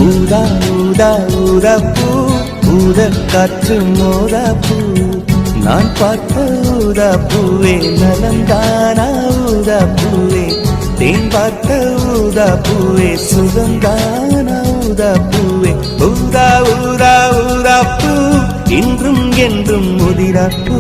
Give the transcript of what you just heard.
ஊதா ஊதா ஊதா பூ ஊத காற்று மோதா பூ நான் பார்த்த ஊதா பூவே நலந்தானா ஊதா பூவே தேன் பார்த்த ஊதா பூவே சுகந்தானா ஊதா பூவே ஊதா ஊதா ஊதா பூ இன்றும் என்றும் முதிரா பூ